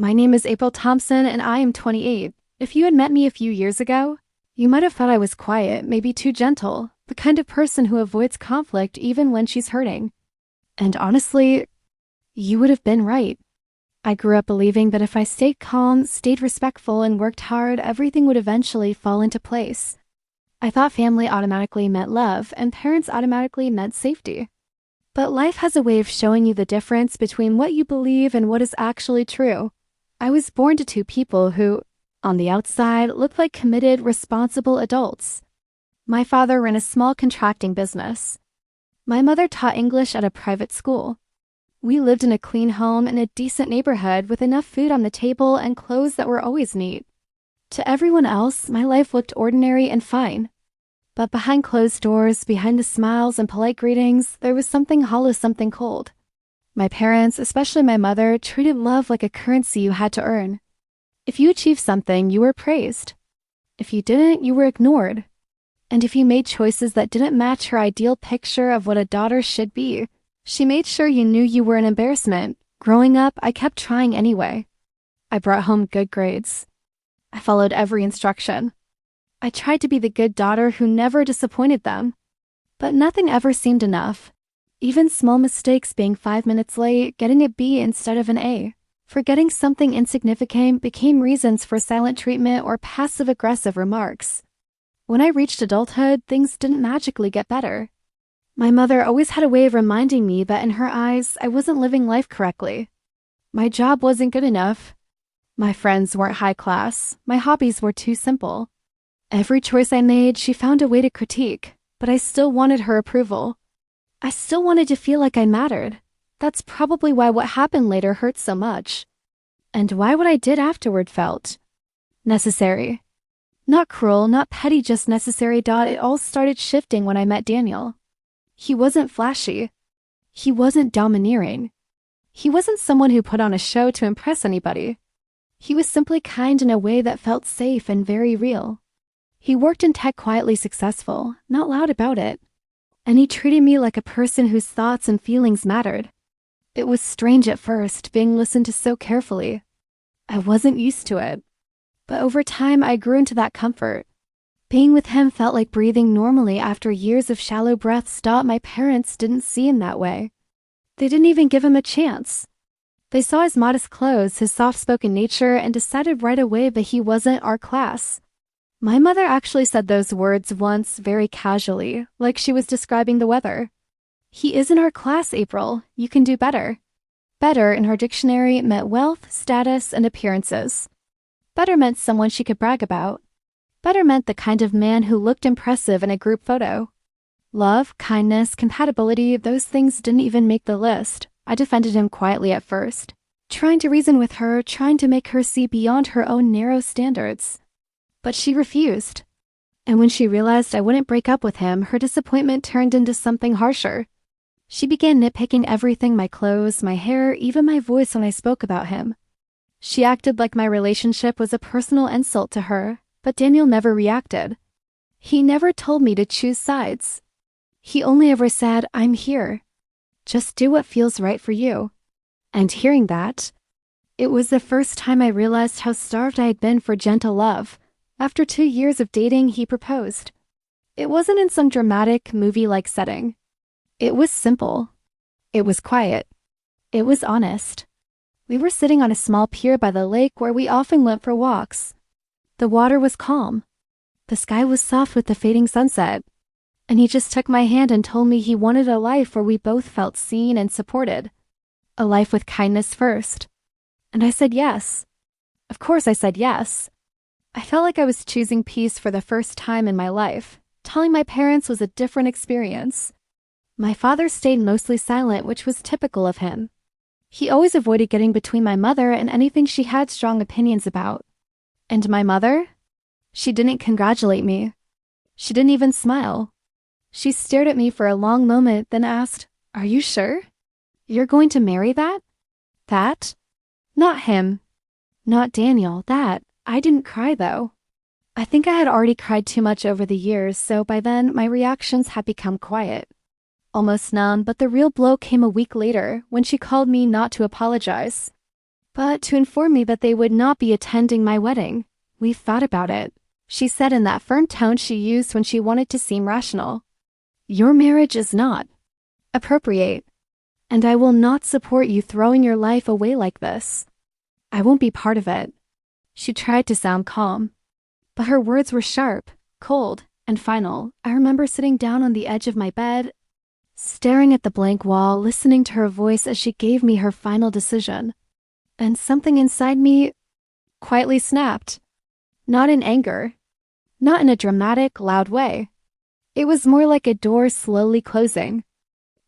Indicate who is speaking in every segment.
Speaker 1: My name is April Thompson and I am 28. If you had met me a few years ago, you might have thought I was quiet, maybe too gentle, the kind of person who avoids conflict even when she's hurting. And honestly, you would have been right. I grew up believing that if I stayed calm, stayed respectful, and worked hard, everything would eventually fall into place. I thought family automatically meant love, and parents automatically meant safety. But life has a way of showing you the difference between what you believe and what is actually true. I was born to two people who, on the outside, looked like committed, responsible adults. My father ran a small contracting business. My mother taught English at a private school. We lived in a clean home in a decent neighborhood with enough food on the table and clothes that were always neat. To everyone else, my life looked ordinary and fine. But behind closed doors, behind the smiles and polite greetings, there was something hollow, something cold. My parents, especially my mother, treated love like a currency you had to earn. If you achieved something, you were praised. If you didn't, you were ignored. And if you made choices that didn't match her ideal picture of what a daughter should be, she made sure you knew you were an embarrassment. Growing up, I kept trying anyway. I brought home good grades. I followed every instruction. I tried to be the good daughter who never disappointed them. But nothing ever seemed enough. Even small mistakes, being 5 minutes late, getting a B instead of an A, forgetting something insignificant became reasons for silent treatment or passive-aggressive remarks. When I reached adulthood, things didn't magically get better. My mother always had a way of reminding me that in her eyes, I wasn't living life correctly. My job wasn't good enough. My friends weren't high class. My hobbies were too simple. Every choice I made, she found a way to critique, but I still wanted her approval. I still wanted to feel like I mattered. That's probably why what happened later hurt so much. And why what I did afterward felt necessary. Not cruel, not petty, just necessary. It all started shifting when I met Daniel. He wasn't flashy. He wasn't domineering. He wasn't someone who put on a show to impress anybody. He was simply kind in a way that felt safe and very real. He worked in tech, quietly successful, not loud about it. And he treated me like a person whose thoughts and feelings mattered. It was strange at first, being listened to so carefully. I wasn't used to it. But over time, I grew into that comfort. Being with him felt like breathing normally after years of shallow breaths. My parents didn't see him that way. They didn't even give him a chance. They saw his modest clothes, his soft-spoken nature, and decided right away that he wasn't our class. My mother actually said those words once very casually, like she was describing the weather. He isn't our class, April. You can do better. Better in her dictionary meant wealth, status, and appearances. Better meant someone she could brag about. Better meant the kind of man who looked impressive in a group photo. Love, kindness, compatibility, those things didn't even make the list. I defended him quietly at first, trying to reason with her, trying to make her see beyond her own narrow standards. But she refused. And when she realized I wouldn't break up with him, her disappointment turned into something harsher. She began nitpicking everything: my clothes, my hair, even my voice when I spoke about him. She acted like my relationship was a personal insult to her, but Daniel never reacted. He never told me to choose sides. He only ever said, "I'm here. Just do what feels right for you." And hearing that, it was the first time I realized how starved I had been for gentle love. After 2 years of dating, he proposed. It wasn't in some dramatic, movie-like setting. It was simple. It was quiet. It was honest. We were sitting on a small pier by the lake where we often went for walks. The water was calm. The sky was soft with the fading sunset. And he just took my hand and told me he wanted a life where we both felt seen and supported. A life with kindness first. And I said yes. Of course I said yes. I felt like I was choosing peace for the first time in my life. Telling my parents was a different experience. My father stayed mostly silent, which was typical of him. He always avoided getting between my mother and anything she had strong opinions about. And my mother? She didn't congratulate me. She didn't even smile. She stared at me for a long moment, then asked, "Are you sure? You're going to marry that?" That? Not him. Not Daniel, that. I didn't cry, though. I think I had already cried too much over the years, so by then my reactions had become quiet. Almost numb, but the real blow came a week later when she called me not to apologize. but to inform me that they would not be attending my wedding. "We've thought about it," she said in that firm tone she used when she wanted to seem rational. "Your marriage is not appropriate, and I will not support you throwing your life away like this. I won't be part of it." She tried to sound calm, but her words were sharp, cold, and final. I remember sitting down on the edge of my bed, staring at the blank wall, listening to her voice as she gave me her final decision. And something inside me quietly snapped. Not in anger, not in a dramatic, loud way. It was more like a door slowly closing,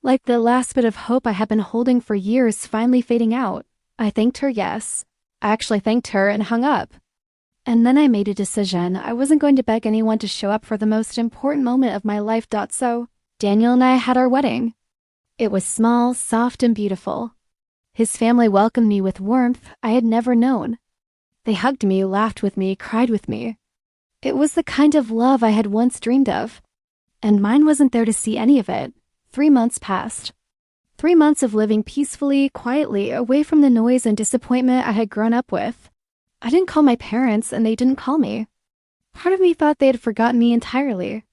Speaker 1: like the last bit of hope I had been holding for years finally fading out. I thanked her, yes. I actually thanked her and hung up. And then I made a decision. I wasn't going to beg anyone to show up for the most important moment of my life. So Daniel and I had our wedding. It was small, soft, and beautiful. His family welcomed me with warmth I had never known. They hugged me, laughed with me, cried with me. It was the kind of love I had once dreamed of. And mine wasn't there to see any of it. 3 months passed. 3 months of living peacefully, quietly, away from the noise and disappointment I had grown up with. I didn't call my parents, and they didn't call me. Part of me thought they had forgotten me entirely.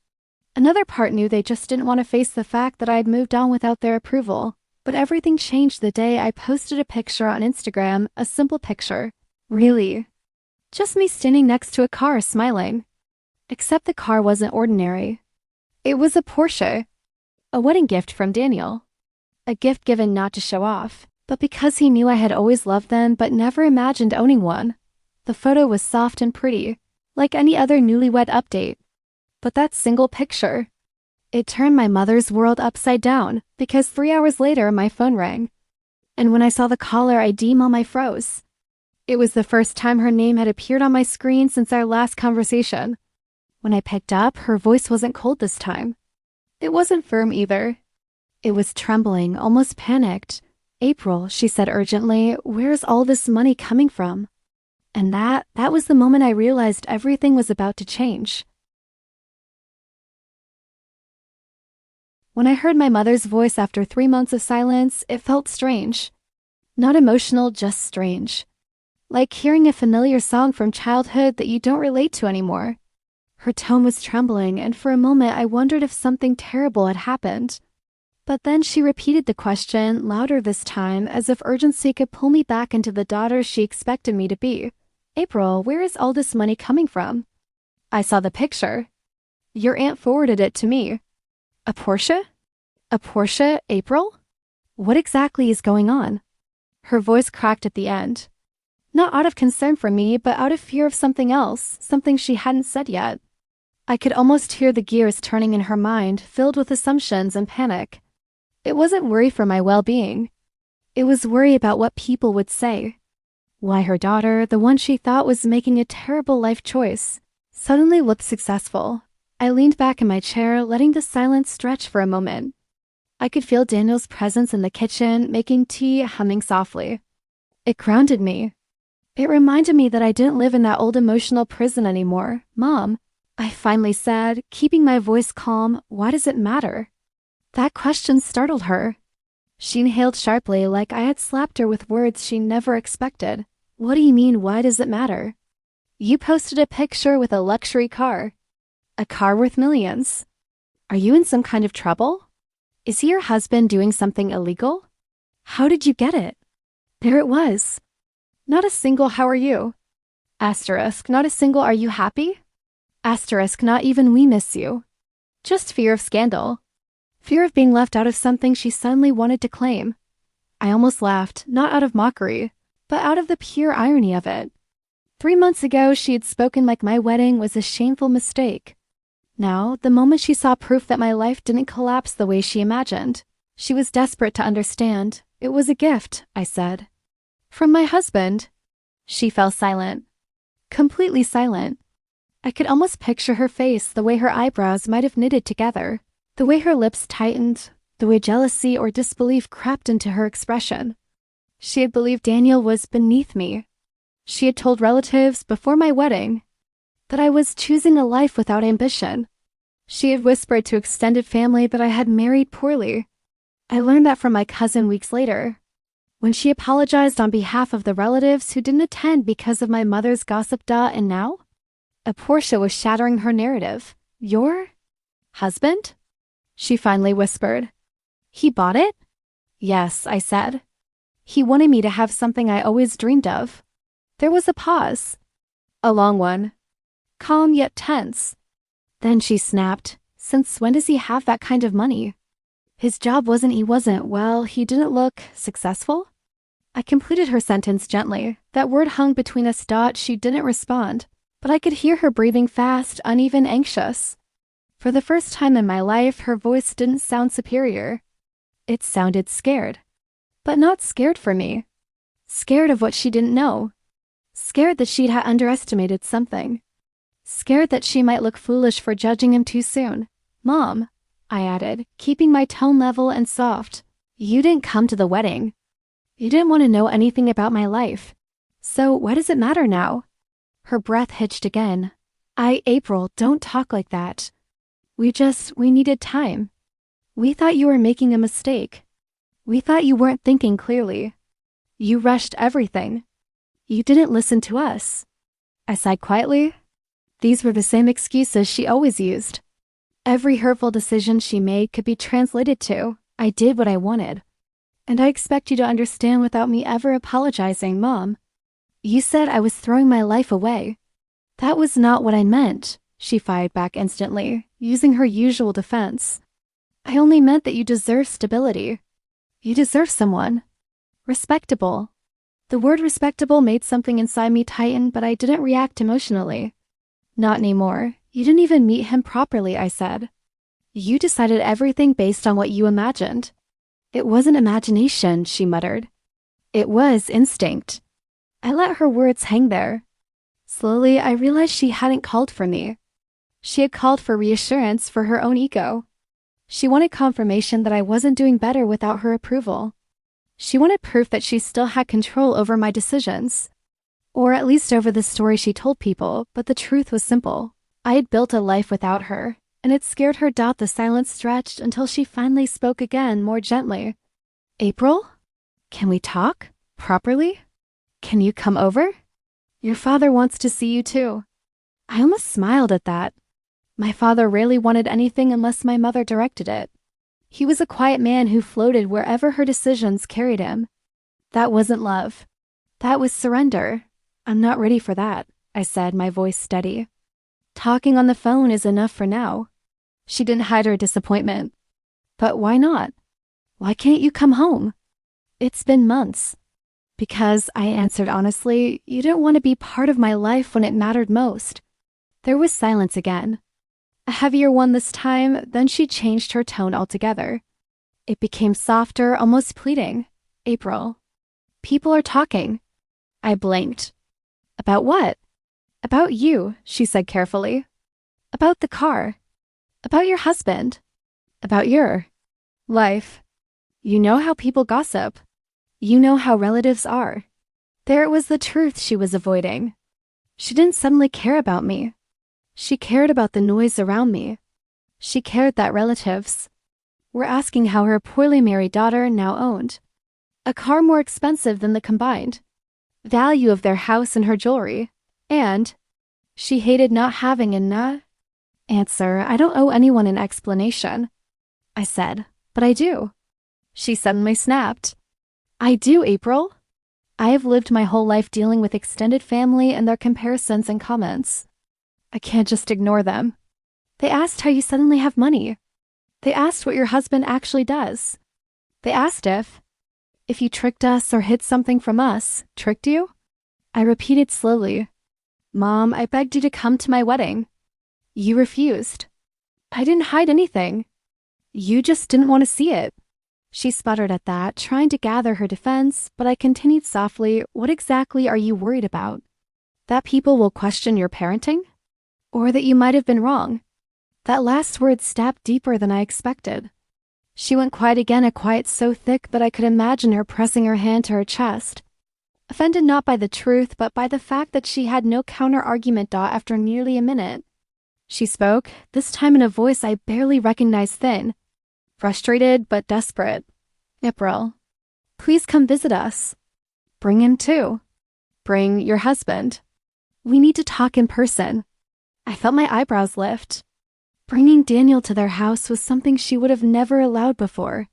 Speaker 1: Another part knew they just didn't want to face the fact that I had moved on without their approval. But everything changed the day I posted a picture on Instagram, a simple picture. Really. Just me standing next to a car smiling. Except the car wasn't ordinary. It was a Porsche. A wedding gift from Daniel. A gift given not to show off, but because he knew I had always loved them but never imagined owning one. The photo was soft and pretty, like any other newlywed update. But that single picture, it turned my mother's world upside down because 3 hours later my phone rang. And when I saw the caller ID, I froze. It was the first time her name had appeared on my screen since our last conversation. When I picked up, her voice wasn't cold this time. It wasn't firm either. It was trembling, almost panicked. "April," she said urgently, "where's all this money coming from?" And that was the moment I realized everything was about to change. When I heard my mother's voice after 3 months of silence, it felt strange. Not emotional, just strange. Like hearing a familiar song from childhood that you don't relate to anymore. Her tone was trembling, and for a moment I wondered if something terrible had happened. But then she repeated the question, louder this time, as if urgency could pull me back into the daughter she expected me to be. "April, where is all this money coming from?" I saw the picture. Your aunt forwarded it to me. A Porsche? A Porsche, April? What exactly is going on? Her voice cracked at the end. Not out of concern for me, but out of fear of something else, something she hadn't said yet. I could almost hear the gears turning in her mind, filled with assumptions and panic. It wasn't worry for my well-being. It was worry about what people would say. Why her daughter, the one she thought was making a terrible life choice, suddenly looked successful. I leaned back in my chair, letting the silence stretch for a moment. I could feel Daniel's presence in the kitchen, making tea, humming softly. It grounded me. It reminded me that I didn't live in that old emotional prison anymore. "Mom," I finally said, keeping my voice calm, "why does it matter?" That question startled her. She inhaled sharply, like I had slapped her with words she never expected. "What do you mean, why does it matter?" "You posted a picture with a luxury car. A car worth millions. Are you in some kind of trouble? Is he your husband doing something illegal? How did you get it?" There it was. Not a single "how are you?" Asterisk, not a single "are you happy?" Asterisk, not even "we miss you." Just fear of scandal. Fear of being left out of something she suddenly wanted to claim. I almost laughed, not out of mockery, but out of the pure irony of it. 3 months ago, she had spoken like my wedding was a shameful mistake. Now, the moment she saw proof that my life didn't collapse the way she imagined, she was desperate to understand. "It was a gift," I said. "From my husband." She fell silent. Completely silent. I could almost picture her face, the way her eyebrows might have knitted together, the way her lips tightened, the way jealousy or disbelief crept into her expression. She had believed Daniel was beneath me. She had told relatives before my wedding that I was choosing a life without ambition. She had whispered to extended family that I had married poorly. I learned that from my cousin weeks later. When she apologized on behalf of the relatives who didn't attend because of my mother's gossip. And now? A Porsche was shattering her narrative. Your husband? She finally whispered. He bought it? Yes, I said. He wanted me to have something I always dreamed of. There was a pause. A long one. Calm yet tense. Then she snapped. Since when does he have that kind of money? His job well, he didn't look successful? I completed her sentence gently. That word hung between us. She didn't respond, but I could hear her breathing fast, uneven, anxious. For the first time in my life, her voice didn't sound superior. It sounded scared. But not scared for me. Scared of what she didn't know. Scared that she'd underestimated something. Scared that she might look foolish for judging him too soon. Mom, I added, keeping my tone level and soft. You didn't come to the wedding. You didn't want to know anything about my life. So why does it matter now? Her breath hitched again. April, don't talk like that. We needed time. We thought you were making a mistake. We thought you weren't thinking clearly. You rushed everything. You didn't listen to us. I sighed quietly. These were the same excuses she always used. Every hurtful decision she made could be translated to, I did what I wanted. And I expect you to understand without me ever apologizing, Mom. You said I was throwing my life away. That was not what I meant, she fired back instantly, using her usual defense. I only meant that you deserve stability. You deserve someone. Respectable. The word respectable made something inside me tighten, but I didn't react emotionally. Not anymore. You didn't even meet him properly, I said. You decided everything based on what you imagined. It wasn't imagination, she muttered. It was instinct. I let her words hang there. Slowly, I realized she hadn't called for me. She had called for reassurance for her own ego. She wanted confirmation that I wasn't doing better without her approval. She wanted proof that she still had control over my decisions. Or at least over the story she told people, but the truth was simple. I had built a life without her, and it scared her. The silence stretched until she finally spoke again, more gently. April? Can we talk? Properly? Can you come over? Your father wants to see you too. I almost smiled at that. My father rarely wanted anything unless my mother directed it. He was a quiet man who floated wherever her decisions carried him. That wasn't love. That was surrender. I'm not ready for that, I said, my voice steady. Talking on the phone is enough for now. She didn't hide her disappointment. But why not? Why can't you come home? It's been months. Because, I answered honestly, you didn't want to be part of my life when it mattered most. There was silence again. A heavier one this time, then she changed her tone altogether. It became softer, almost pleading. April. People are talking. I blinked. About what? About you, she said carefully. About the car. About your husband. About your life. You know how people gossip. You know how relatives are. There it was, the truth she was avoiding. She didn't suddenly care about me. She cared about the noise around me. She cared that relatives were asking how her poorly married daughter now owned a car more expensive than the combined value of their house and her jewelry. And she hated not having an answer. I don't owe anyone an explanation, I said, but I do. She suddenly snapped. I do, April. I have lived my whole life dealing with extended family and their comparisons and comments. I can't just ignore them. They asked how you suddenly have money. They asked what your husband actually does. They asked if you tricked us or hid something from us. Tricked you? I repeated slowly. Mom, I begged you to come to my wedding. You refused. I didn't hide anything. You just didn't want to see it. She sputtered at that, trying to gather her defense, but I continued softly, what exactly are you worried about? That people will question your parenting? Or that you might have been wrong? That last word stabbed deeper than I expected. She went quiet again, a quiet so thick that I could imagine her pressing her hand to her chest. Offended not by the truth, but by the fact that she had no counter-argument after nearly a minute. She spoke, this time in a voice I barely recognized, thin, frustrated but desperate. April, Please come visit us. Bring him too. Bring your husband. We need to talk in person. I felt my eyebrows lift. Bringing Daniel to their house was something she would have never allowed before.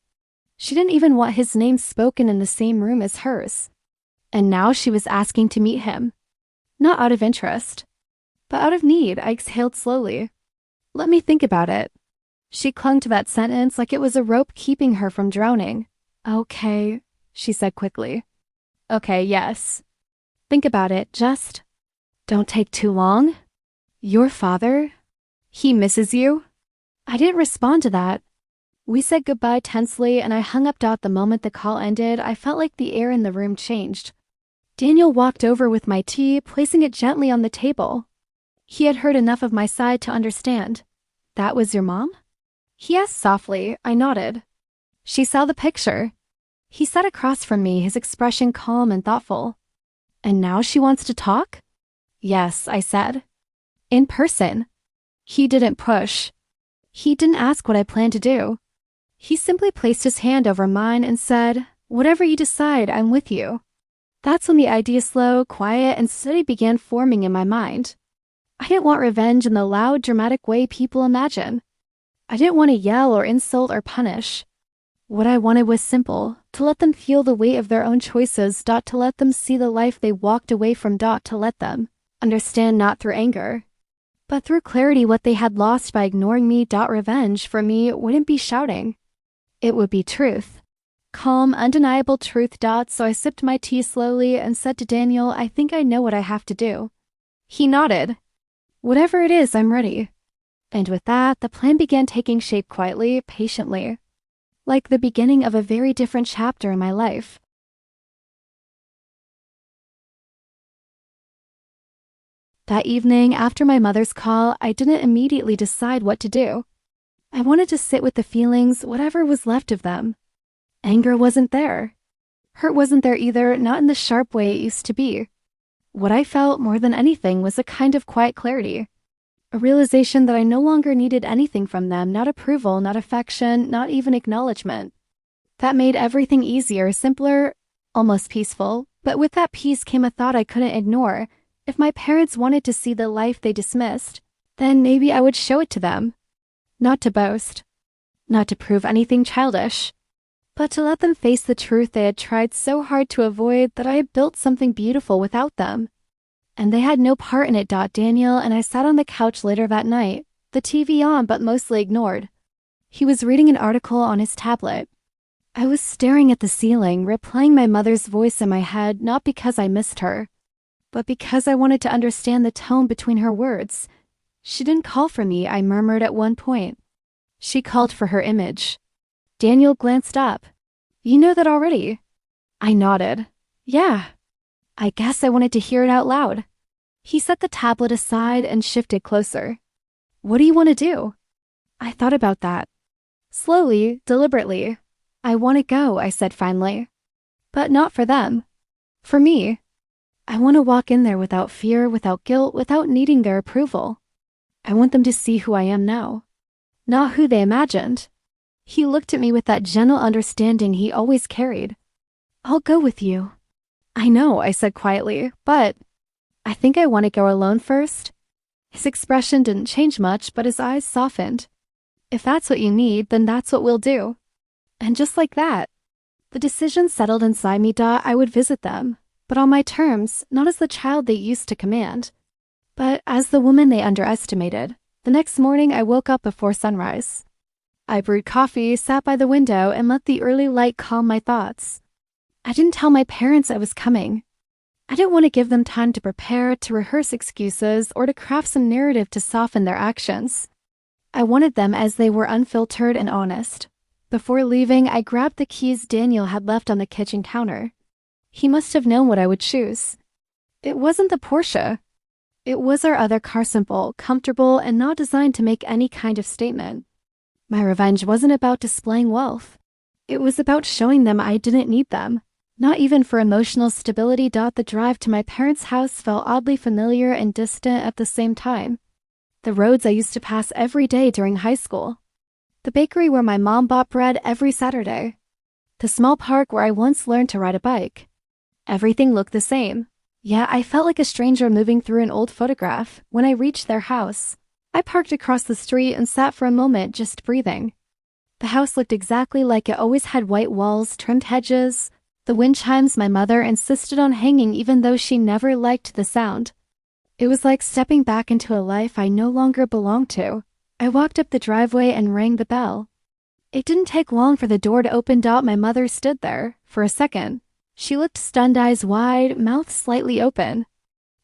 Speaker 1: She didn't even want his name spoken in the same room as hers. And now she was asking to meet him. Not out of interest, but out of need. I exhaled slowly. Let me think about it. She clung to that sentence like it was a rope keeping her from drowning. Okay, she said quickly. Okay, yes. Think about it, just don't take too long. Your father? He misses you? I didn't respond to that. We said goodbye tensely, and I hung up. The moment the call ended, I felt like the air in the room changed. Daniel walked over with my tea, placing it gently on the table. He had heard enough of my side to understand. That was your mom? He asked softly. I nodded. She saw the picture. He sat across from me, his expression calm and thoughtful. And now she wants to talk? Yes, I said. In person. He didn't push. He didn't ask what I planned to do. He simply placed his hand over mine and said, whatever you decide, I'm with you. That's when the idea slow, quiet, and steady began forming in my mind. I didn't want revenge in the loud, dramatic way people imagine. I didn't want to yell or insult or punish. What I wanted was simple, to let them feel the weight of their own choices. To let them see the life they walked away from. To let them understand not through anger, but through clarity what they had lost by ignoring me. Revenge for me wouldn't be shouting. It would be truth. Calm, undeniable truth. So I sipped my tea slowly and said to Daniel, I think I know what I have to do. He nodded. Whatever it is, I'm ready. And with that, the plan began taking shape quietly, patiently. Like the beginning of a very different chapter in my life. That evening, after my mother's call, I didn't immediately decide what to do. I wanted to sit with the feelings, whatever was left of them. Anger wasn't there. Hurt wasn't there either, not in the sharp way it used to be. What I felt more than anything was a kind of quiet clarity. A realization that I no longer needed anything from them, not approval, not affection, not even acknowledgement. That made everything easier, simpler, almost peaceful. But with that peace came a thought I couldn't ignore. If my parents wanted to see the life they dismissed, then maybe I would show it to them. Not to boast. Not to prove anything childish. But to let them face the truth they had tried so hard to avoid, that I had built something beautiful without them. And they had no part in it. Daniel and I sat on the couch later that night, the TV on but mostly ignored. He was reading an article on his tablet. I was staring at the ceiling, replaying my mother's voice in my head, not because I missed her, but because I wanted to understand the tone between her words. She didn't call for me, I murmured at one point. She called for her image. Daniel glanced up. You know that already? I nodded. Yeah. I guess I wanted to hear it out loud. He set the tablet aside and shifted closer. What do you want to do? I thought about that. Slowly, deliberately. I want to go, I said finally. But not for them. For me. I want to walk in there without fear, without guilt, without needing their approval. I want them to see who I am now. Not who they imagined. He looked at me with that gentle understanding he always carried. I'll go with you. I know, I said quietly, but I think I want to go alone first. His expression didn't change much, but his eyes softened. If that's what you need, then that's what we'll do. And just like that, the decision settled inside me. I would visit them, but on my terms, not as the child they used to command, but as the woman they underestimated. The next morning, I woke up before sunrise. I brewed coffee, sat by the window, and let the early light calm my thoughts. I didn't tell my parents I was coming. I didn't want to give them time to prepare, to rehearse excuses, or to craft some narrative to soften their actions. I wanted them as they were, unfiltered and honest. Before leaving, I grabbed the keys Daniel had left on the kitchen counter. He must have known what I would choose. It wasn't the Porsche. It was our other car, simple, comfortable, and not designed to make any kind of statement. My revenge wasn't about displaying wealth. It was about showing them I didn't need them. Not even for emotional stability. The drive to my parents' house felt oddly familiar and distant at the same time. The roads I used to pass every day during high school. The bakery where my mom bought bread every Saturday. The small park where I once learned to ride a bike. Everything looked the same. Yeah, I felt like a stranger moving through an old photograph when I reached their house. I parked across the street and sat for a moment just breathing. The house looked exactly like it always had: white walls, trimmed hedges, the wind chimes my mother insisted on hanging even though she never liked the sound. It was like stepping back into a life I no longer belonged to. I walked up the driveway and rang the bell. It didn't take long for the door to open. My mother stood there for a second. She looked stunned, eyes wide, mouth slightly open.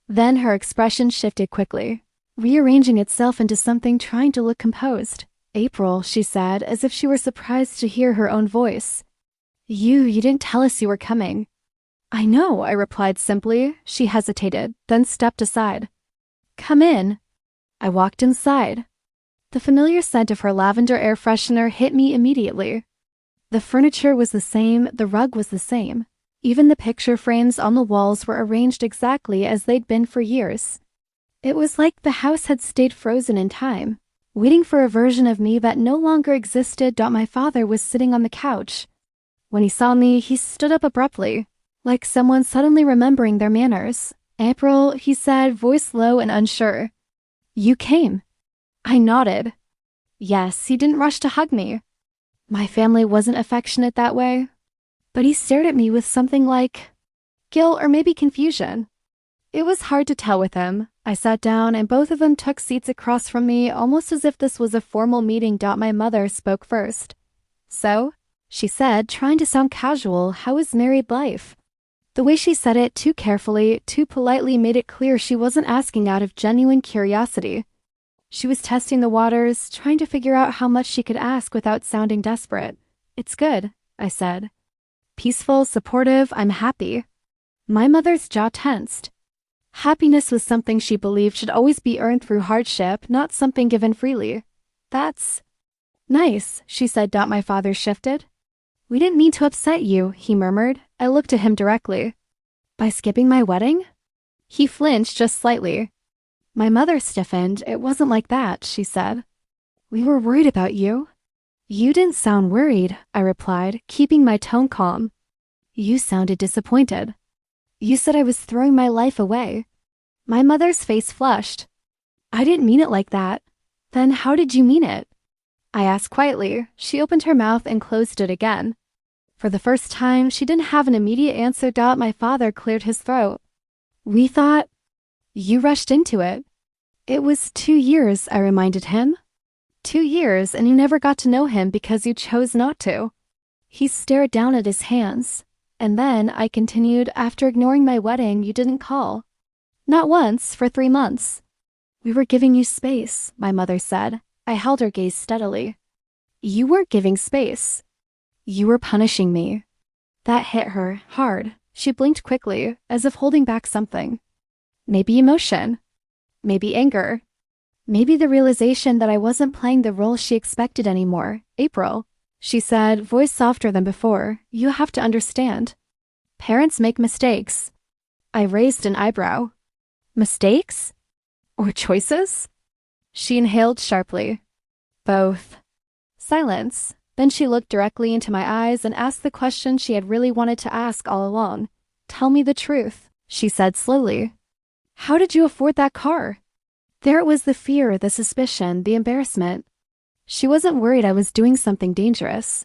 Speaker 1: Then her expression shifted quickly, rearranging itself into something trying to look composed. "April," she said, as if she were surprised to hear her own voice. You didn't tell us you were coming." "I know," I replied simply. She hesitated, then stepped aside. "Come in." I walked inside. The familiar scent of her lavender air freshener hit me immediately. The furniture was the same, the rug was the same. Even the picture frames on the walls were arranged exactly as they'd been for years. It was like the house had stayed frozen in time, waiting for a version of me that no longer existed. My father was sitting on the couch. When he saw me, he stood up abruptly, like someone suddenly remembering their manners. "April," he said, voice low and unsure. "You came." I nodded. Yes, he didn't rush to hug me. My family wasn't affectionate that way. But he stared at me with something like guilt or maybe confusion. It was hard to tell with him. I sat down and both of them took seats across from me, almost as if this was a formal meeting. My mother spoke first. "So," she said, trying to sound casual, "how is married life?" The way she said it, too carefully, too politely, made it clear she wasn't asking out of genuine curiosity. She was testing the waters, trying to figure out how much she could ask without sounding desperate. "It's good," I said. "Peaceful, supportive, I'm happy." My mother's jaw tensed. Happiness was something she believed should always be earned through hardship, not something given freely. "That's nice," she said. My father shifted. "We didn't mean to upset you," he murmured. I looked at him directly. "By skipping my wedding?" He flinched just slightly. My mother stiffened. "It wasn't like that," she said. "We were worried about you." "You didn't sound worried," I replied, keeping my tone calm. "You sounded disappointed. You said I was throwing my life away." My mother's face flushed. "I didn't mean it like that." "Then how did you mean it?" I asked quietly. She opened her mouth and closed it again. For the first time, she didn't have an immediate answer. My father cleared his throat. "We thought you rushed into it." "It was 2 years," I reminded him. 2 years, and you never got to know him because you chose not to. He stared down at his hands. "And then," I continued, "after ignoring my wedding, you didn't call. Not once, for 3 months." "We were giving you space," my mother said. I held her gaze steadily. "You weren't giving space. You were punishing me." That hit her hard. She blinked quickly, as if holding back something. Maybe emotion. Maybe anger. Maybe the realization that I wasn't playing the role she expected anymore. "April," she said, voice softer than before, "you have to understand. Parents make mistakes." I raised an eyebrow. Mistakes? Or choices? She inhaled sharply. "Both." Silence. Then she looked directly into my eyes and asked the question she had really wanted to ask all along. "Tell me the truth," she said slowly. "How did you afford that car?" There it was, the fear, the suspicion, the embarrassment. She wasn't worried I was doing something dangerous.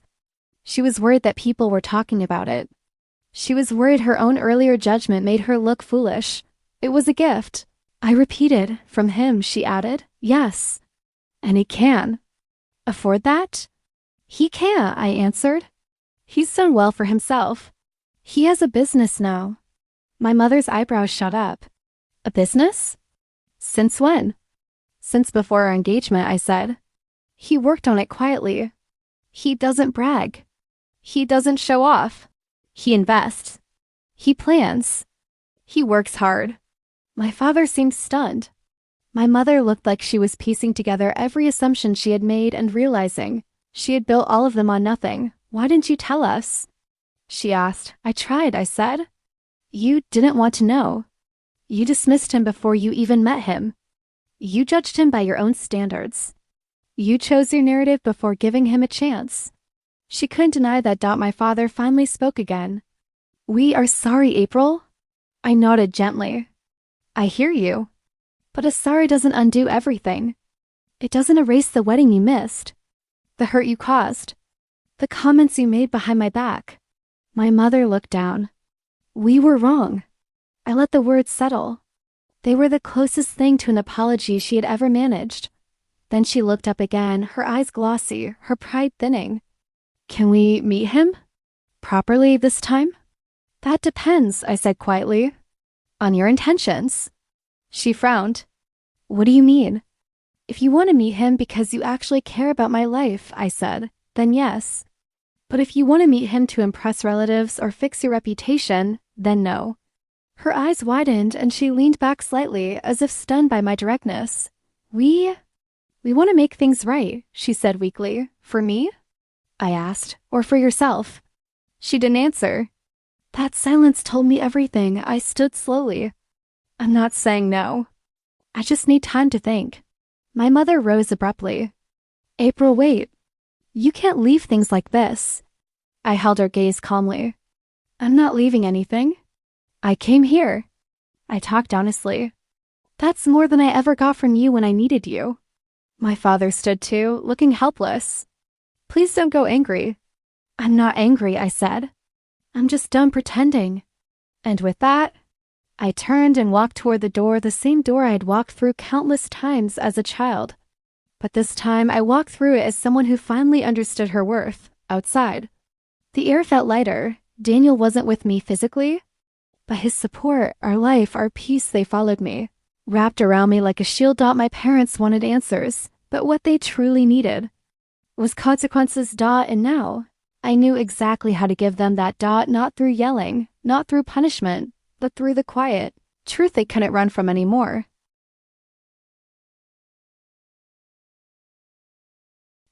Speaker 1: She was worried that people were talking about it. She was worried her own earlier judgment made her look foolish. "It was a gift." I repeated. "From him," she added. "Yes." "And he can." "Afford that?" "He can," I answered. "He's done well for himself. He has a business now." My mother's eyebrows shot up. "A business? Since when?" "Since before our engagement," I said. "He worked on it quietly. He doesn't brag. He doesn't show off. He invests. He plans. He works hard." My father seemed stunned. My mother looked like she was piecing together every assumption she had made and realizing she had built all of them on nothing. "Why didn't you tell us?" she asked. "I tried," I said. "You didn't want to know. You dismissed him before you even met him. You judged him by your own standards. You chose your narrative before giving him a chance." She couldn't deny that. My father finally spoke again. We are sorry, April. I nodded gently. I hear you. But a sorry doesn't undo everything. It doesn't erase the wedding you missed, the hurt you caused, the comments you made behind my back. My mother looked down. We were wrong. I let the words settle. They were the closest thing to an apology she had ever managed. Then she looked up again, her eyes glossy, her pride thinning. Can we meet him? Properly this time? That depends, I said quietly. On your intentions. She frowned. What do you mean? If you want to meet him because you actually care about my life, I said, then yes. But if you want to meet him to impress relatives or fix your reputation, then no. Her eyes widened and she leaned back slightly, as if stunned by my directness. We want to make things right, she said weakly. For me? I asked. Or for yourself? She didn't answer. That silence told me everything. I stood slowly. I'm not saying no. I just need time to think. My mother rose abruptly. April, wait. You can't leave things like this. I held her gaze calmly. I'm not leaving anything. I came here. I talked honestly. That's more than I ever got from you when I needed you. My father stood too, looking helpless. Please don't go angry. I'm not angry, I said. I'm just done pretending. And with that, I turned and walked toward the door, the same door I had walked through countless times as a child. But this time I walked through it as someone who finally understood her worth, outside. The air felt lighter. Daniel wasn't with me physically, but his support, our life, our peace, they followed me, wrapped around me like a shield. My parents wanted answers, but what they truly needed was consequences. And now I knew exactly how to give them that. Not through yelling, not through punishment, but through the quiet truth they couldn't run from anymore.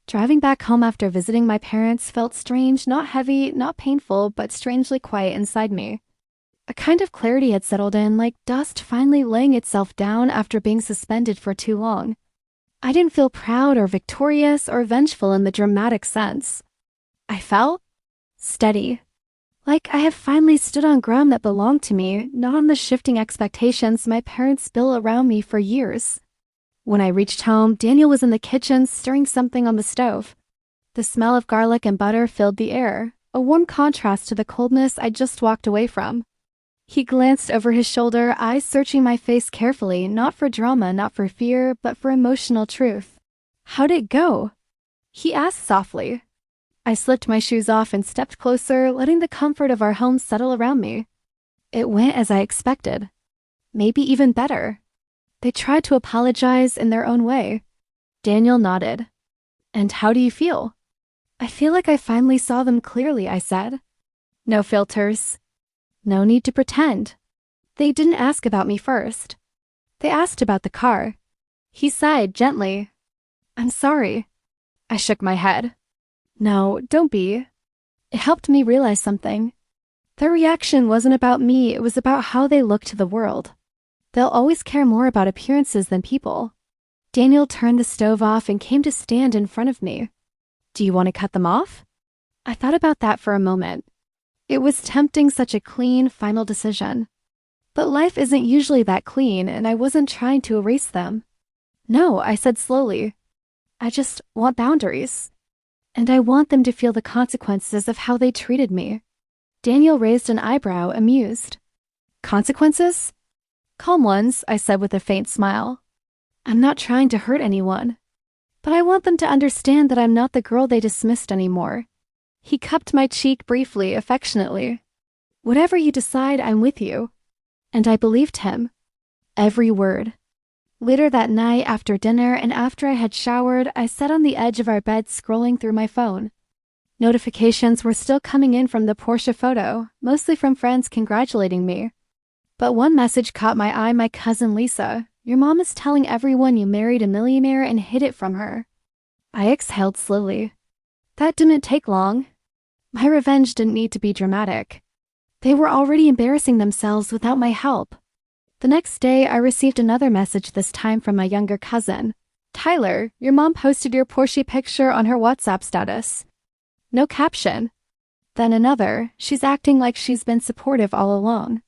Speaker 1: Driving back home after visiting my parents felt strange, not heavy, not painful, but strangely quiet inside me. A kind of clarity had settled in, like dust finally laying itself down after being suspended for too long. I didn't feel proud or victorious or vengeful in the dramatic sense. I felt steady. Like I have finally stood on ground that belonged to me, not on the shifting expectations my parents built around me for years. When I reached home, Daniel was in the kitchen stirring something on the stove. The smell of garlic and butter filled the air, a warm contrast to the coldness I just walked away from. He glanced over his shoulder, eyes searching my face carefully, not for drama, not for fear, but for emotional truth. How'd it go? He asked softly. I slipped my shoes off and stepped closer, letting the comfort of our home settle around me. It went as I expected. Maybe even better. They tried to apologize in their own way. Daniel nodded. And how do you feel? I feel like I finally saw them clearly, I said. No filters. No need to pretend. They didn't ask about me first. They asked about the car. He sighed gently. I'm sorry. I shook my head. No, don't be. It helped me realize something. Their reaction wasn't about me, it was about how they look to the world. They'll always care more about appearances than people. Daniel turned the stove off and came to stand in front of me. Do you want to cut them off? I thought about that for a moment. It was tempting, such a clean, final decision. But life isn't usually that clean, and I wasn't trying to erase them. No, I said slowly. I just want boundaries. And I want them to feel the consequences of how they treated me. Daniel raised an eyebrow, amused. Consequences? Calm ones, I said with a faint smile. I'm not trying to hurt anyone. But I want them to understand that I'm not the girl they dismissed anymore. He cupped my cheek briefly, affectionately. Whatever you decide, I'm with you. And I believed him. Every word. Later that night, after dinner and after I had showered, I sat on the edge of our bed scrolling through my phone. Notifications were still coming in from the Porsche photo, mostly from friends congratulating me. But one message caught my eye. My cousin Lisa. Your mom is telling everyone you married a millionaire and hid it from her. I exhaled slowly. That didn't take long. My revenge didn't need to be dramatic. They were already embarrassing themselves without my help. The next day, I received another message, this time from my younger cousin. Tyler, your mom posted your Porsche picture on her WhatsApp status. No caption. Then another, she's acting like she's been supportive all along.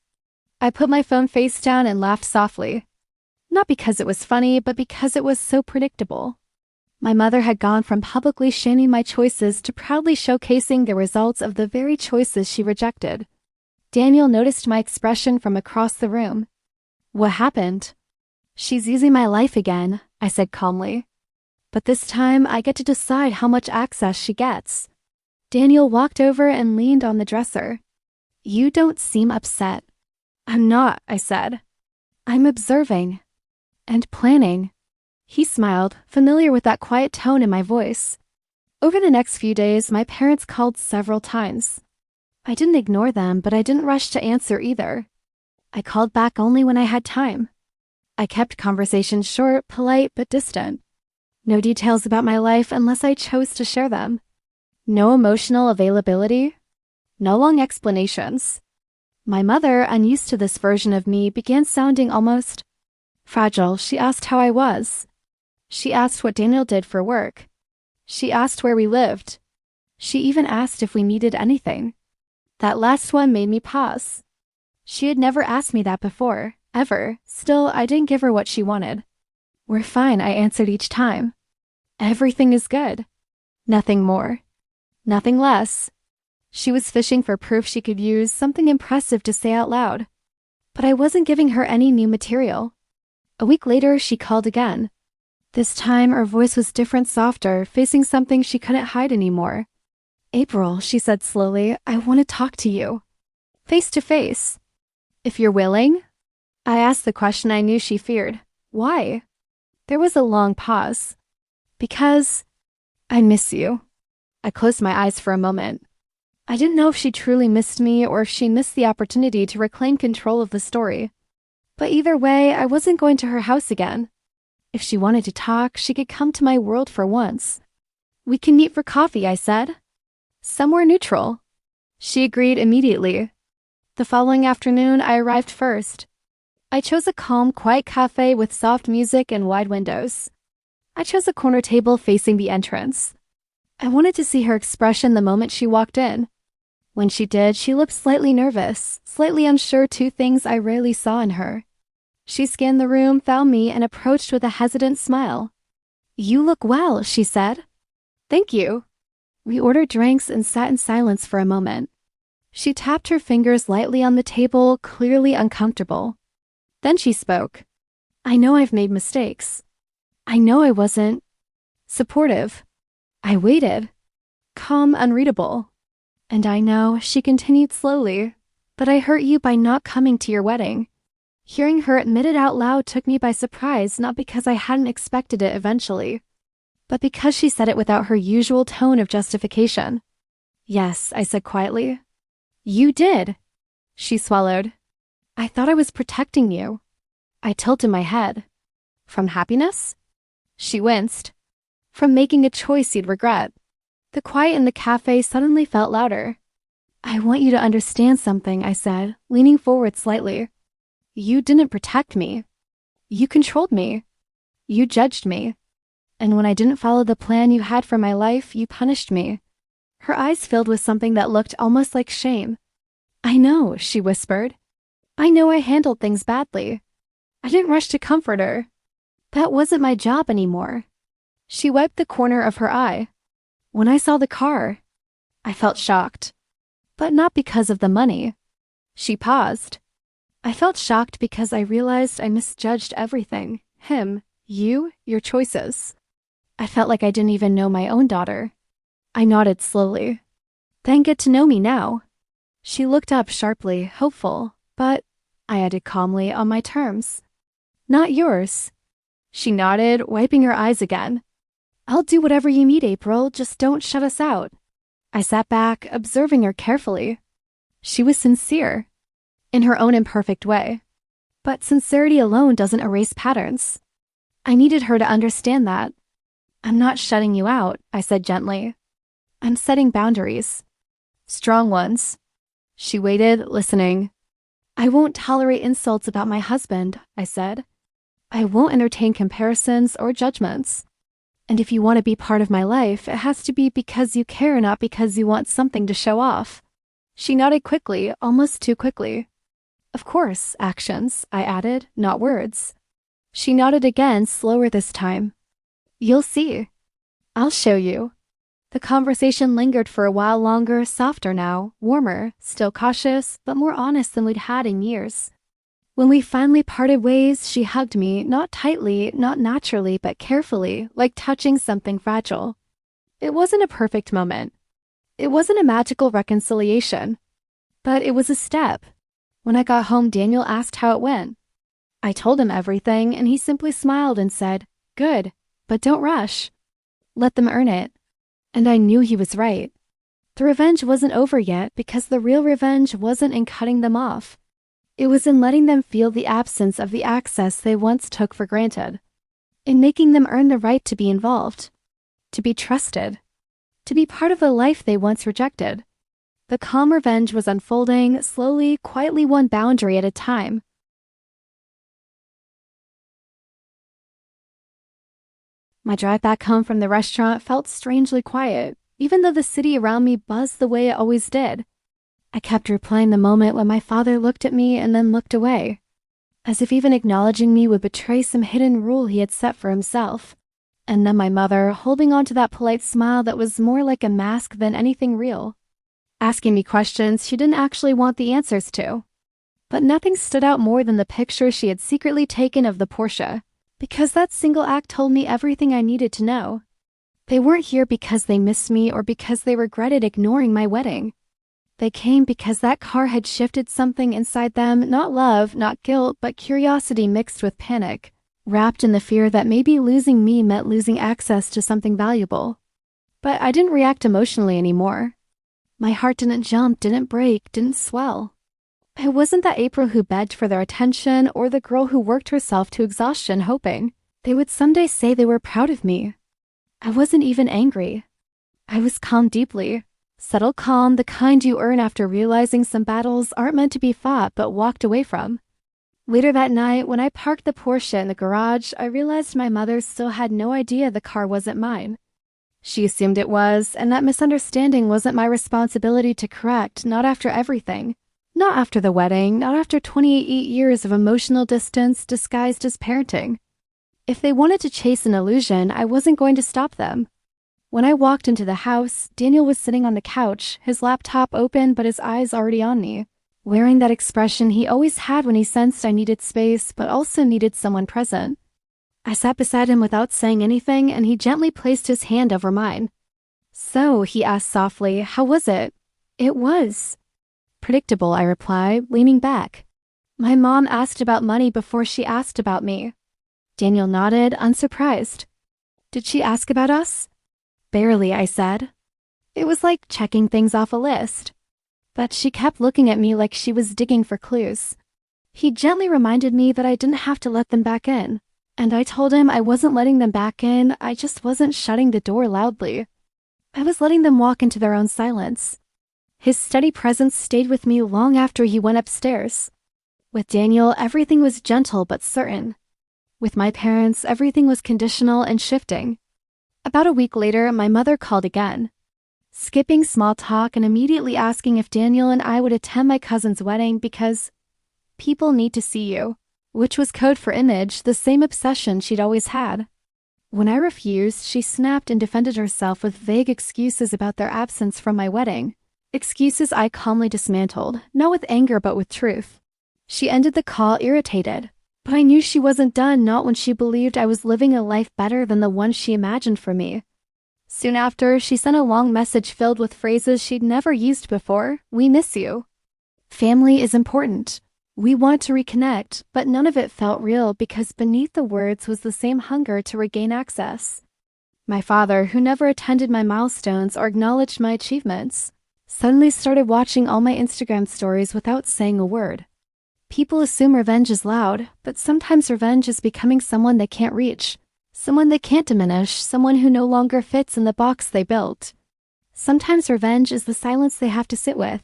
Speaker 1: I put my phone face down and laughed softly. Not because it was funny, but because it was so predictable. My mother had gone from publicly shaming my choices to proudly showcasing the results of the very choices she rejected. Daniel noticed my expression from across the room. What happened? She's using my life again, I said calmly. But this time I get to decide how much access she gets. Daniel walked over and leaned on the dresser. You don't seem upset. I'm not, I said. I'm observing. And planning. He smiled, familiar with that quiet tone in my voice. Over the next few days, my parents called several times. I didn't ignore them, but I didn't rush to answer either. I called back only when I had time. I kept conversations short, polite, but distant. No details about my life unless I chose to share them. No emotional availability. No long explanations. My mother, unused to this version of me, began sounding almost fragile. She asked how I was. She asked what Daniel did for work. She asked where we lived. She even asked if we needed anything. That last one made me pause. She had never asked me that before, ever. Still, I didn't give her what she wanted. We're fine, I answered each time. Everything is good. Nothing more. Nothing less. She was fishing for proof she could use, something impressive to say out loud. But I wasn't giving her any new material. A week later, she called again. This time, her voice was different, softer, facing something she couldn't hide anymore. April, she said slowly, I want to talk to you. Face to face. If you're willing? I asked the question I knew she feared. Why? There was a long pause. Because I miss you. I closed my eyes for a moment. I didn't know if she truly missed me or if she missed the opportunity to reclaim control of the story. But either way, I wasn't going to her house again. If she wanted to talk, she could come to my world for once. We can meet for coffee, I said. Somewhere neutral. She agreed immediately. The following afternoon, I arrived first. I chose a calm, quiet cafe with soft music and wide windows. I chose a corner table facing the entrance. I wanted to see her expression the moment she walked in. When she did, she looked slightly nervous, slightly unsure, two things I rarely saw in her. She scanned the room, found me, and approached with a hesitant smile. You look well, she said. Thank you. We ordered drinks and sat in silence for a moment. She tapped her fingers lightly on the table, clearly uncomfortable. Then she spoke. I know I've made mistakes. I know I wasn't supportive. I waited. Calm, unreadable. And I know, she continued slowly, that I hurt you by not coming to your wedding. Hearing her admit it out loud took me by surprise, not because I hadn't expected it eventually, but because she said it without her usual tone of justification. Yes, I said quietly. You did. She swallowed. I thought I was protecting you. I tilted my head. From happiness? She winced. From making a choice you'd regret. The quiet in the cafe suddenly felt louder. I want you to understand something, I said, leaning forward slightly. You didn't protect me. You controlled me. You judged me. And when I didn't follow the plan you had for my life, you punished me. Her eyes filled with something that looked almost like shame. I know, she whispered. I know I handled things badly. I didn't rush to comfort her. That wasn't my job anymore. She wiped the corner of her eye. When I saw the car, I felt shocked. But not because of the money. She paused. I felt shocked because I realized I misjudged everything. Him, you, your choices. I felt like I didn't even know my own daughter. I nodded slowly. Then get to know me now. She looked up sharply, hopeful, but, I added calmly, on my terms. Not yours. She nodded, wiping her eyes again. I'll do whatever you need, April, just don't shut us out. I sat back, observing her carefully. She was sincere. In her own imperfect way. But sincerity alone doesn't erase patterns. I needed her to understand that. I'm not shutting you out, I said gently. I'm setting boundaries. Strong ones. She waited, listening. I won't tolerate insults about my husband, I said. I won't entertain comparisons or judgments. And if you want to be part of my life, it has to be because you care, not because you want something to show off. She nodded quickly, almost too quickly. Of course, actions, I added, not words. She nodded again, slower this time. You'll see. I'll show you. The conversation lingered for a while longer, softer now, warmer, still cautious, but more honest than we'd had in years. When we finally parted ways, she hugged me, not tightly, not naturally, but carefully, like touching something fragile. It wasn't a perfect moment. It wasn't a magical reconciliation. But it was a step. When I got home, Daniel asked how it went. I told him everything, and he simply smiled and said, "Good, but don't rush. Let them earn it." And I knew he was right. The revenge wasn't over yet because the real revenge wasn't in cutting them off. It was in letting them feel the absence of the access they once took for granted. In making them earn the right to be involved. To be trusted. To be part of the life they once rejected. The calm revenge was unfolding, slowly, quietly, one boundary at a time. My drive back home from the restaurant felt strangely quiet, even though the city around me buzzed the way it always did. I kept replaying the moment when my father looked at me and then looked away, as if even acknowledging me would betray some hidden rule he had set for himself. And then my mother, holding on to that polite smile that was more like a mask than anything real, asking me questions she didn't actually want the answers to. But nothing stood out more than the picture she had secretly taken of the Porsche, because that single act told me everything I needed to know. They weren't here because they missed me or because they regretted ignoring my wedding. They came because that car had shifted something inside them, not love, not guilt, but curiosity mixed with panic, wrapped in the fear that maybe losing me meant losing access to something valuable. But I didn't react emotionally anymore. My heart didn't jump, didn't break, didn't swell. I wasn't that April who begged for their attention or the girl who worked herself to exhaustion hoping they would someday say they were proud of me. I wasn't even angry. I was calm deeply. Subtle calm, the kind you earn after realizing some battles aren't meant to be fought but walked away from. Later that night, when I parked the Porsche in the garage, I realized my mother still had no idea the car wasn't mine. She assumed it was, and that misunderstanding wasn't my responsibility to correct, not after everything. Not after the wedding, not after 28 years of emotional distance disguised as parenting. If they wanted to chase an illusion, I wasn't going to stop them. When I walked into the house, Daniel was sitting on the couch, his laptop open but his eyes already on me, wearing that expression he always had when he sensed I needed space but also needed someone present. I sat beside him without saying anything, and he gently placed his hand over mine. "So," he asked softly, "how was it?" "It was predictable," I replied, leaning back. "My mom asked about money before she asked about me." Daniel nodded, unsurprised. "Did she ask about us?" "Barely," I said. It was like checking things off a list. But she kept looking at me like she was digging for clues. He gently reminded me that I didn't have to let them back in. And I told him I wasn't letting them back in, I just wasn't shutting the door loudly. I was letting them walk into their own silence. His steady presence stayed with me long after he went upstairs. With Daniel, everything was gentle but certain. With my parents, everything was conditional and shifting. About a week later, my mother called again, skipping small talk and immediately asking if Daniel and I would attend my cousin's wedding because people need to see you, which was code for image, the same obsession she'd always had. When I refused, she snapped and defended herself with vague excuses about their absence from my wedding. Excuses I calmly dismantled, not with anger but with truth. She ended the call irritated, but I knew she wasn't done, not when she believed I was living a life better than the one she imagined for me. Soon after, she sent a long message filled with phrases she'd never used before. "We miss you. Family is important. We want to reconnect," but none of it felt real because beneath the words was the same hunger to regain access. My father, who never attended my milestones or acknowledged my achievements, suddenly started watching all my Instagram stories without saying a word. People assume revenge is loud, but sometimes revenge is becoming someone they can't reach, someone they can't diminish, someone who no longer fits in the box they built. Sometimes revenge is the silence they have to sit with.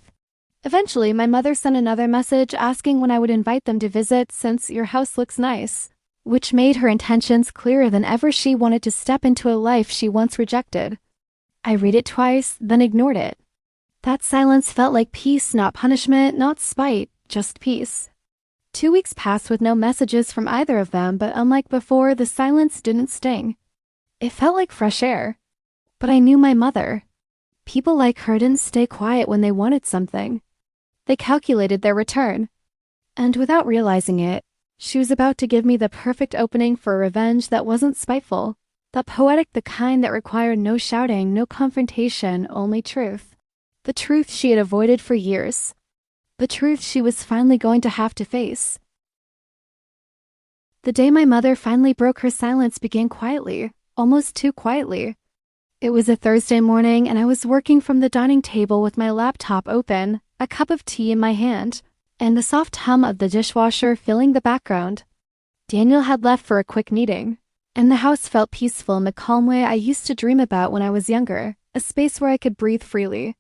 Speaker 1: Eventually, my mother sent another message asking when I would invite them to visit since your house looks nice. which made her intentions clearer than ever. She wanted to step into a life she once rejected. I read it twice, then ignored it. That silence felt like peace, not punishment, not spite, just peace. 2 weeks passed with no messages from either of them, but unlike before, the silence didn't sting. It felt like fresh air. But I knew my mother. People like her didn't stay quiet when they wanted something. They calculated their return. And without realizing it, she was about to give me the perfect opening for a revenge that wasn't spiteful, that poetic, the kind that required no shouting, no confrontation, only truth. The truth she had avoided for years. The truth she was finally going to have to face. The day my mother finally broke her silence began quietly, almost too quietly. It was a Thursday morning and I was working from the dining table with my laptop open, a cup of tea in my hand, and the soft hum of the dishwasher filling the background. Daniel had left for a quick meeting, and the house felt peaceful in the calm way I used to dream about when I was younger, a space where I could breathe freely,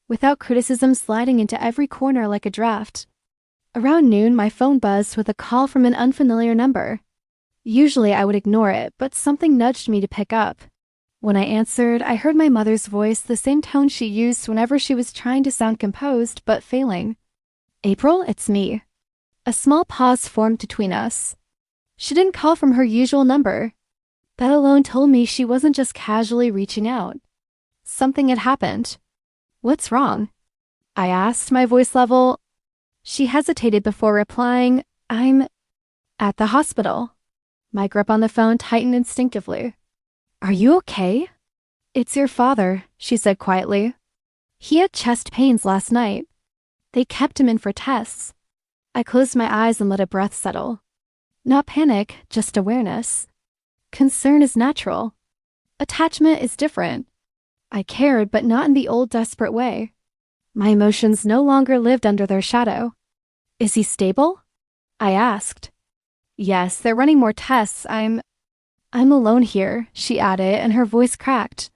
Speaker 1: without criticism sliding into every corner like a draft. Around noon, my phone buzzed with a call from an unfamiliar number. Usually I would ignore it, but something nudged me to pick up. When I answered, I heard my mother's voice, the same tone she used whenever she was trying to sound composed but failing. "April, it's me." A small pause formed between us. She didn't call from her usual number. That alone told me she wasn't just casually reaching out. Something had happened. "What's wrong?" I asked, my voice level. She hesitated before replying, "I'm at the hospital." My grip on the phone tightened instinctively. "Are you okay?" "It's your father," she said quietly. "He had chest pains last night. They kept him in for tests." I closed my eyes and let a breath settle. Not panic, just awareness. Concern is natural. Attachment is different. I cared, but not in the old desperate way. My emotions no longer lived under their shadow. "Is he stable?" I asked. "Yes, they're running more tests. I'm alone here," she added, and her voice cracked.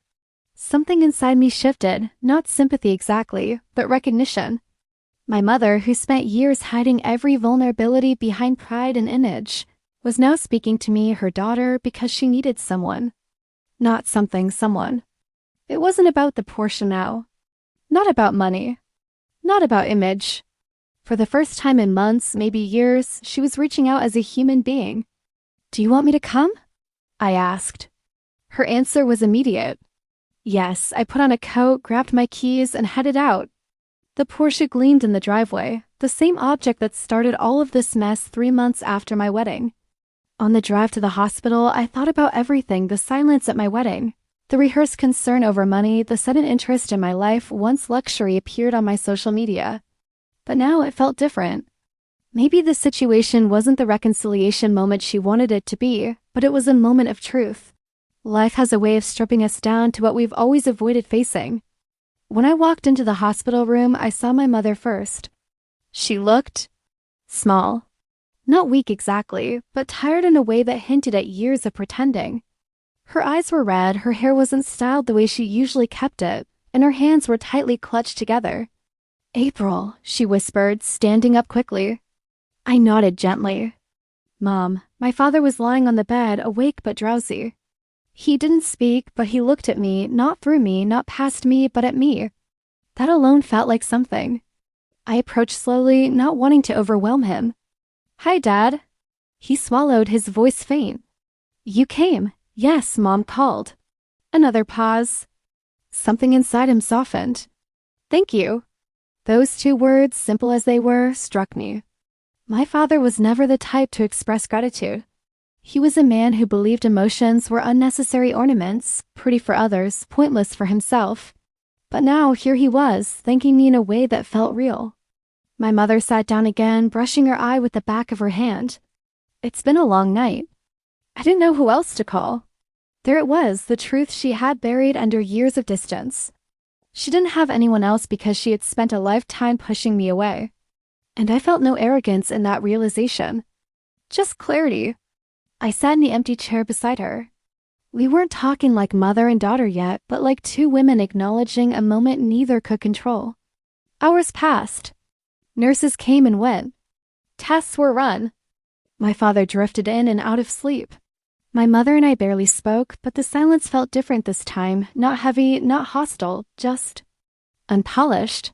Speaker 1: Something inside me shifted, not sympathy exactly, but recognition. My mother, who spent years hiding every vulnerability behind pride and image, was now speaking to me, her daughter, because she needed someone. Not something, someone. It wasn't about the Porsche now. Not about money. Not about image. For the first time in months, maybe years, she was reaching out as a human being. "Do you want me to come?" I asked. Her answer was immediate. Yes, I put on a coat, grabbed my keys, and headed out. The Porsche gleamed in the driveway, the same object that started all of this mess 3 months after my wedding. On the drive to the hospital, I thought about everything, the silence at my wedding, the rehearsed concern over money, the sudden interest in my life once luxury appeared on my social media. But now it felt different. Maybe the situation wasn't the reconciliation moment she wanted it to be, but it was a moment of truth. Life has a way of stripping us down to what we've always avoided facing. When I walked into the hospital room, I saw my mother first. She looked small. Not weak exactly, but tired in a way that hinted at years of pretending. Her eyes were red, her hair wasn't styled the way she usually kept it, and her hands were tightly clutched together. "April," she whispered, standing up quickly. I nodded gently. "Mom." My father was lying on the bed, awake but drowsy. He didn't speak, but he looked at me, not through me, not past me, but at me. That alone felt like something. I approached slowly, not wanting to overwhelm him. "Hi, Dad." He swallowed, his voice faint. "You came." "Yes, Mom called." Another pause. Something inside him softened. "Thank you." Those 2 words, simple as they were, struck me. My father was never the type to express gratitude. He was a man who believed emotions were unnecessary ornaments, pretty for others, pointless for himself. But now here he was, thanking me in a way that felt real. My mother sat down again, brushing her eye with the back of her hand. It's been a long night. I didn't know who else to call. There it was, the truth she had buried under years of distance. She didn't have anyone else because she had spent a lifetime pushing me away. And I felt no arrogance in that realization. Just clarity. I sat in the empty chair beside her. We weren't talking like mother and daughter yet, but like 2 women acknowledging a moment neither could control. Hours passed. Nurses came and went. Tests were run. My father drifted in and out of sleep. My mother and I barely spoke, but the silence felt different this time, not heavy, not hostile, just unpolished.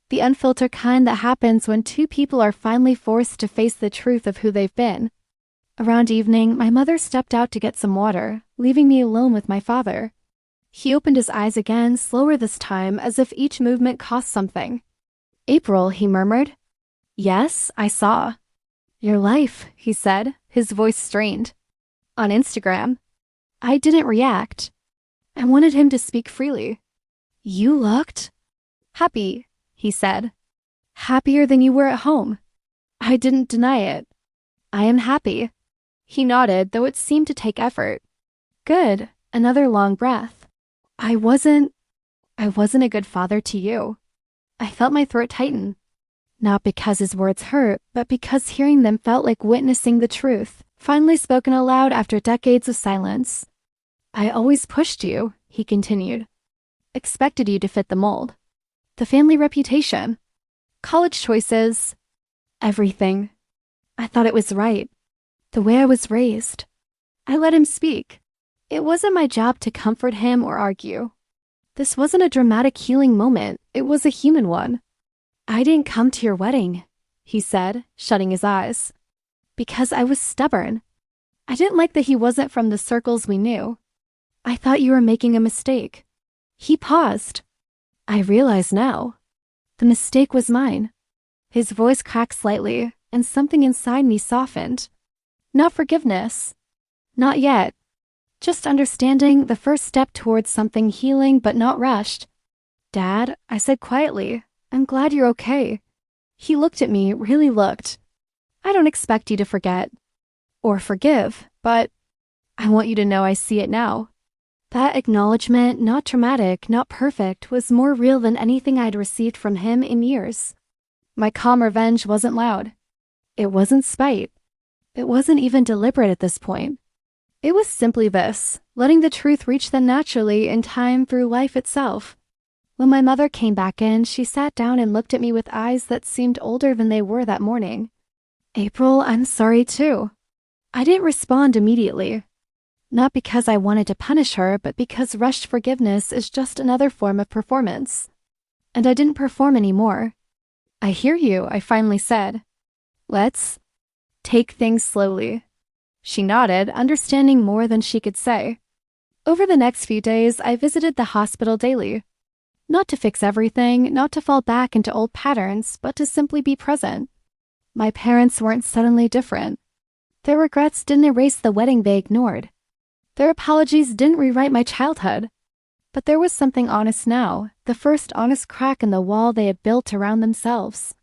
Speaker 1: The unfiltered kind that happens when two people are finally forced to face the truth of who they've been. Around evening, my mother stepped out to get some water, leaving me alone with my father. He opened his eyes again, slower this time, as if each movement cost something. "April," he murmured. "Yes, I saw." "Your life," he said, his voice strained. "On Instagram." I didn't react. I wanted him to speak freely. "You looked happy," he said. "Happier than you were at home." I didn't deny it. "I am happy." He nodded, though it seemed to take effort. "Good." Another long breath. I wasn't a good father to you." I felt my throat tighten. Not because his words hurt, but because hearing them felt like witnessing the truth, finally spoken aloud after decades of silence. "I always pushed you," he continued. "Expected you to fit the mold. The family reputation. College choices. Everything. I thought it was right. The way I was raised." I let him speak. It wasn't my job to comfort him or argue. This wasn't a dramatic healing moment. It was a human one. "I didn't come to your wedding," he said, shutting his eyes. "Because I was stubborn. I didn't like that he wasn't from the circles we knew. I thought you were making a mistake." He paused. "I realize now. The mistake was mine." His voice cracked slightly, and something inside me softened. Not forgiveness. Not yet. Just understanding, the first step towards something healing but not rushed. "Dad," I said quietly, "I'm glad you're okay." He looked at me, really looked. "I don't expect you to forget. Or forgive, but I want you to know I see it now." That acknowledgement, not dramatic, not perfect, was more real than anything I'd received from him in years. My calm revenge wasn't loud. It wasn't spite. It wasn't even deliberate at this point. It was simply this, letting the truth reach them naturally in time through life itself. When my mother came back in, she sat down and looked at me with eyes that seemed older than they were that morning. "April, I'm sorry too." I didn't respond immediately. Not because I wanted to punish her, but because rushed forgiveness is just another form of performance. And I didn't perform anymore. "I hear you," I finally said. "Let's take things slowly." She nodded, understanding more than she could say. Over the next few days, I visited the hospital daily. Not to fix everything, not to fall back into old patterns, but to simply be present. My parents weren't suddenly different. Their regrets didn't erase the wedding they ignored. Their apologies didn't rewrite my childhood. But there was something honest now, the first honest crack in the wall they had built around themselves.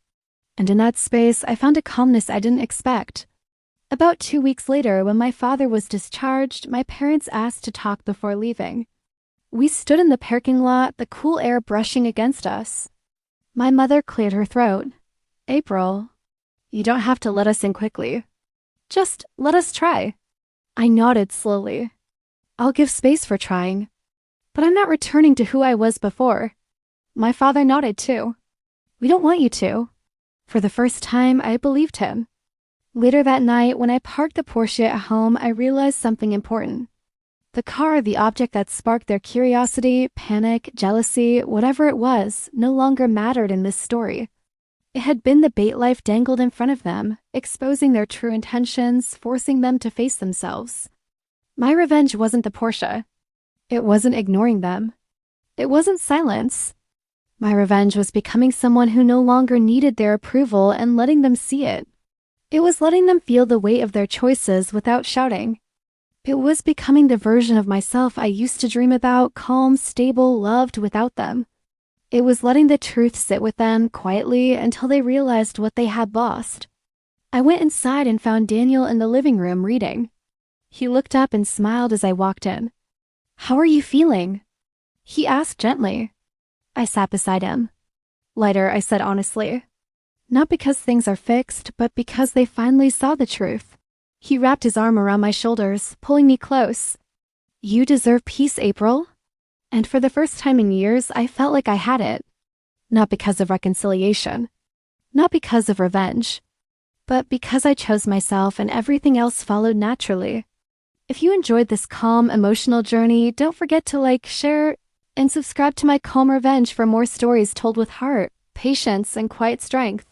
Speaker 1: And in that space, I found a calmness I didn't expect. About 2 weeks later, when my father was discharged, my parents asked to talk before leaving. We stood in the parking lot, the cool air brushing against us. My mother cleared her throat. "April, you don't have to let us in quickly. Just let us try." I nodded slowly. "I'll give space for trying. But I'm not returning to who I was before." My father nodded too. "We don't want you to." For the first time, I believed him. Later that night, when I parked the Porsche at home, I realized something important. The car, the object that sparked their curiosity, panic, jealousy, whatever it was, no longer mattered in this story. It had been the bait life dangled in front of them, exposing their true intentions, forcing them to face themselves. My revenge wasn't the Porsche. It wasn't ignoring them. It wasn't silence. My revenge was becoming someone who no longer needed their approval and letting them see it. It was letting them feel the weight of their choices without shouting. It was becoming the version of myself I used to dream about, calm, stable, loved without them. It was letting the truth sit with them quietly until they realized what they had lost. I went inside and found Daniel in the living room reading. He looked up and smiled as I walked in. "How are you feeling?" he asked gently. I sat beside him. "Lighter," I said honestly. Not because things are fixed, but because they finally saw the truth. He wrapped his arm around my shoulders, pulling me close. "You deserve peace, April." And for the first time in years, I felt like I had it. Not because of reconciliation. Not because of revenge. but because I chose myself and everything else followed naturally. If you enjoyed this calm, emotional journey, don't forget to like, share, and subscribe to my Calm Revenge for more stories told with heart, patience, and quiet strength.